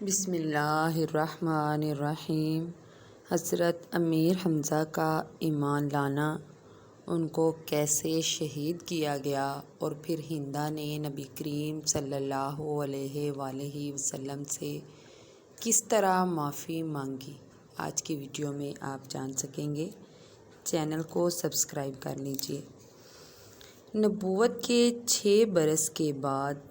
بسم اللہ الرحمن الرحیم۔ حضرت امیر حمزہ کا ایمان لانا، ان کو کیسے شہید کیا گیا اور پھر ہندہ نے نبی کریم صلی اللہ علیہ وآلہ وسلم سے کس طرح معافی مانگی، آج کی ویڈیو میں آپ جان سکیں گے۔ چینل کو سبسکرائب کر لیجئے۔ نبوت کے 6 برس کے بعد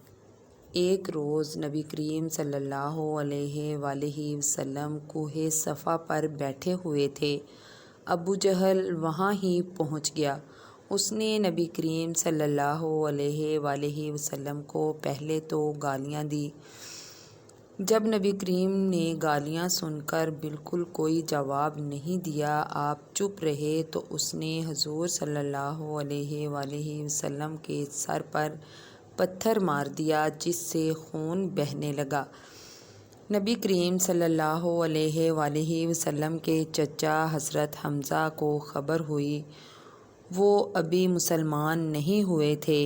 ایک روز نبی کریم صلی اللہ علیہ وآلہ وسلم کوہ صفا پر بیٹھے ہوئے تھے۔ ابو جہل وہاں ہی پہنچ گیا۔ اس نے نبی کریم صلی اللہ علیہ وآلہ وسلم کو پہلے تو گالیاں دی۔ جب نبی کریم نے گالیاں سن کر بالکل کوئی جواب نہیں دیا، آپ چپ رہے، تو اس نے حضور صلی اللہ علیہ وآلہ وسلم کے سر پر پتھر مار دیا، جس سے خون بہنے لگا۔ نبی کریم صلی اللہ علیہ وآلہ وسلم کے چچا حضرت حمزہ کو خبر ہوئی۔ وہ ابھی مسلمان نہیں ہوئے تھے۔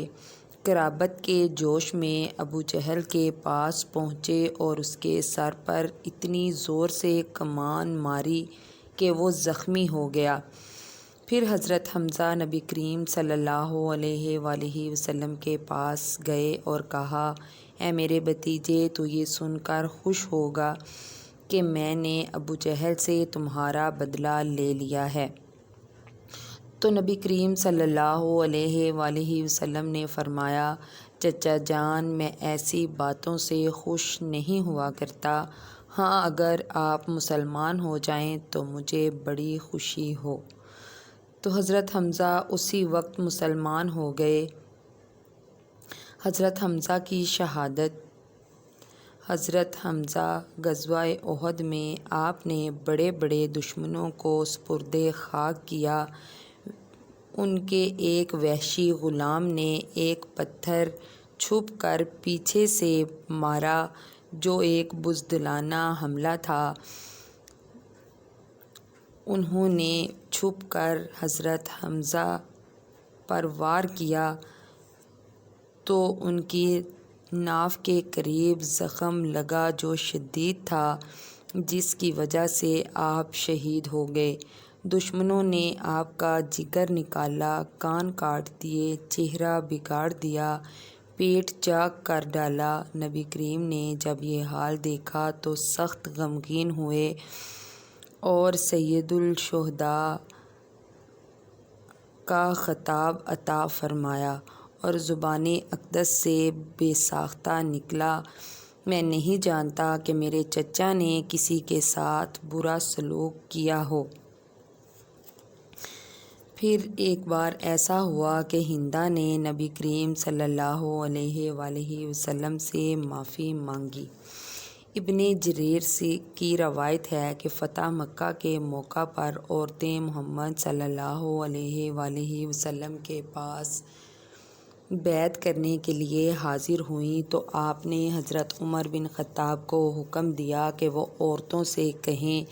قرابت کے جوش میں ابو جہل کے پاس پہنچے اور اس کے سر پر اتنی زور سے کمان ماری کہ وہ زخمی ہو گیا۔ پھر حضرت حمزہ نبی کریم صلی اللہ علیہ وآلہ وسلم کے پاس گئے اور کہا، اے میرے بھتیجے، تو یہ سن کر خوش ہوگا کہ میں نے ابو جہل سے تمہارا بدلہ لے لیا ہے۔ تو نبی کریم صلی اللہ علیہ وآلہ وسلم نے فرمایا، چچا جان، میں ایسی باتوں سے خوش نہیں ہوا کرتا۔ ہاں، اگر آپ مسلمان ہو جائیں تو مجھے بڑی خوشی ہو۔ تو حضرت حمزہ اسی وقت مسلمان ہو گئے۔ حضرت حمزہ کی شہادت۔ حضرت حمزہ غزوہ احد میں آپ نے بڑے بڑے دشمنوں کو سپرد خاک کیا۔ ان کے ایک وحشی غلام نے ایک پتھر چھپ کر پیچھے سے مارا، جو ایک بزدلانہ حملہ تھا۔ انہوں نے چھپ کر حضرت حمزہ پر وار کیا تو ان کی ناف کے قریب زخم لگا، جو شدید تھا، جس کی وجہ سے آپ شہید ہو گئے۔ دشمنوں نے آپ کا جگر نکالا، کان کاٹ دیے، چہرہ بگاڑ دیا، پیٹ چاک کر ڈالا۔ نبی کریم نے جب یہ حال دیکھا تو سخت غمگین ہوئے اور سید الشہداء کا خطاب عطا فرمایا اور زبان اقدس سے بے ساختہ نکلا، میں نہیں جانتا کہ میرے چچا نے کسی کے ساتھ برا سلوک کیا ہو۔ پھر ایک بار ایسا ہوا کہ ہندہ نے نبی کریم صلی اللہ علیہ وآلہ وسلم سے معافی مانگی۔ ابن جریر کی روایت ہے کہ فتح مکہ کے موقع پر عورتیں محمد صلی اللہ علیہ وآلہ وسلم کے پاس بیعت کرنے کے لیے حاضر ہوئیں تو آپ نے حضرت عمر بن خطاب کو حکم دیا کہ وہ عورتوں سے کہیں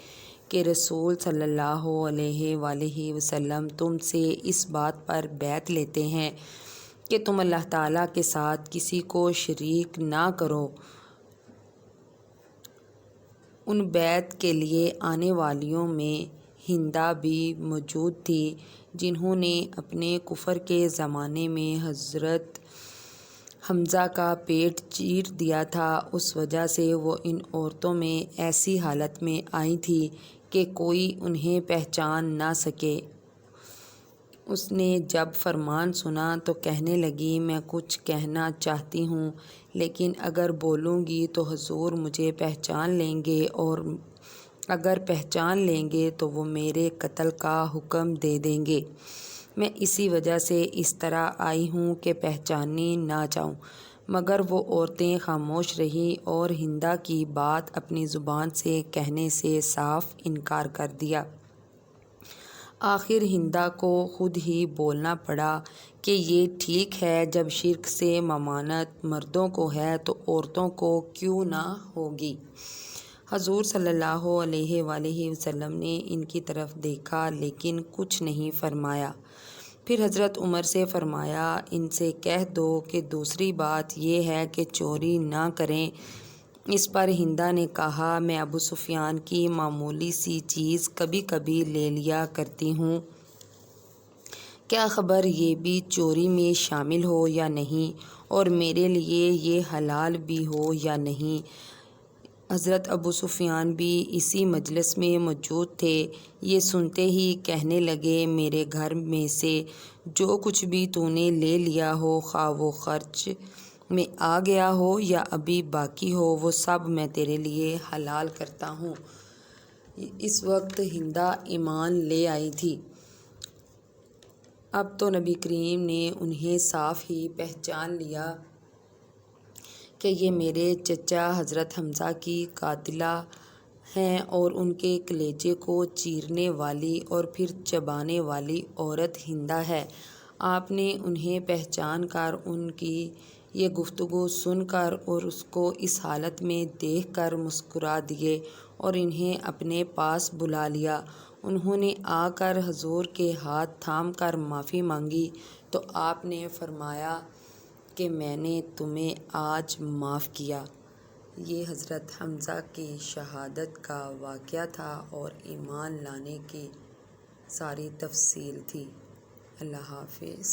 کہ رسول صلی اللہ علیہ وآلہ وسلم تم سے اس بات پر بیعت لیتے ہیں کہ تم اللہ تعالیٰ کے ساتھ کسی کو شریک نہ کرو۔ ان بیعت کے لیے آنے والیوں میں ہندہ بھی موجود تھی، جنہوں نے اپنے کفر کے زمانے میں حضرت حمزہ کا پیٹ چیر دیا تھا۔ اس وجہ سے وہ ان عورتوں میں ایسی حالت میں آئی تھی کہ کوئی انہیں پہچان نہ سکے۔ اس نے جب فرمان سنا تو کہنے لگی، میں کچھ کہنا چاہتی ہوں، لیکن اگر بولوں گی تو حضور مجھے پہچان لیں گے، اور اگر پہچان لیں گے تو وہ میرے قتل کا حکم دے دیں گے۔ میں اسی وجہ سے اس طرح آئی ہوں کہ پہچانی نہ جاؤں۔ مگر وہ عورتیں خاموش رہیں اور ہندہ کی بات اپنی زبان سے کہنے سے صاف انکار کر دیا۔ آخر ہندہ کو خود ہی بولنا پڑا کہ یہ ٹھیک ہے، جب شرک سے ممانعت مردوں کو ہے تو عورتوں کو کیوں نہ ہوگی۔ حضور صلی اللہ علیہ وآلہ وسلم نے ان کی طرف دیکھا لیکن کچھ نہیں فرمایا۔ پھر حضرت عمر سے فرمایا، ان سے کہہ دو کہ دوسری بات یہ ہے کہ چوری نہ کریں، اس پر ہندا نے کہا، میں ابو سفیان کی معمولی سی چیز کبھی کبھی لے لیا کرتی ہوں، کیا خبر یہ بھی چوری میں شامل ہو یا نہیں، اور میرے لیے یہ حلال بھی ہو یا نہیں۔ حضرت ابو سفیان بھی اسی مجلس میں موجود تھے۔ یہ سنتے ہی کہنے لگے، میرے گھر میں سے جو کچھ بھی تو نے لے لیا ہو، خواہ وہ خرچ میں آ گیا ہو یا ابھی باقی ہو، وہ سب میں تیرے لیے حلال کرتا ہوں۔ اس وقت ہندا ایمان لے آئی تھی۔ اب تو نبی کریم نے انہیں صاف ہی پہچان لیا کہ یہ میرے چچا حضرت حمزہ کی قاتلہ ہیں اور ان کے کلیجے کو چیرنے والی اور پھر چبانے والی عورت ہندا ہے۔ آپ نے انہیں پہچان کر، ان کی یہ گفتگو سن کر اور اس کو اس حالت میں دیکھ کر مسکرا دیے اور انہیں اپنے پاس بلا لیا۔ انہوں نے آ کر حضور کے ہاتھ تھام کر معافی مانگی تو آپ نے فرمایا کہ میں نے تمہیں آج معاف کیا۔ یہ حضرت حمزہ کی شہادت کا واقعہ تھا اور ایمان لانے کی ساری تفصیل تھی۔ اللہ حافظ۔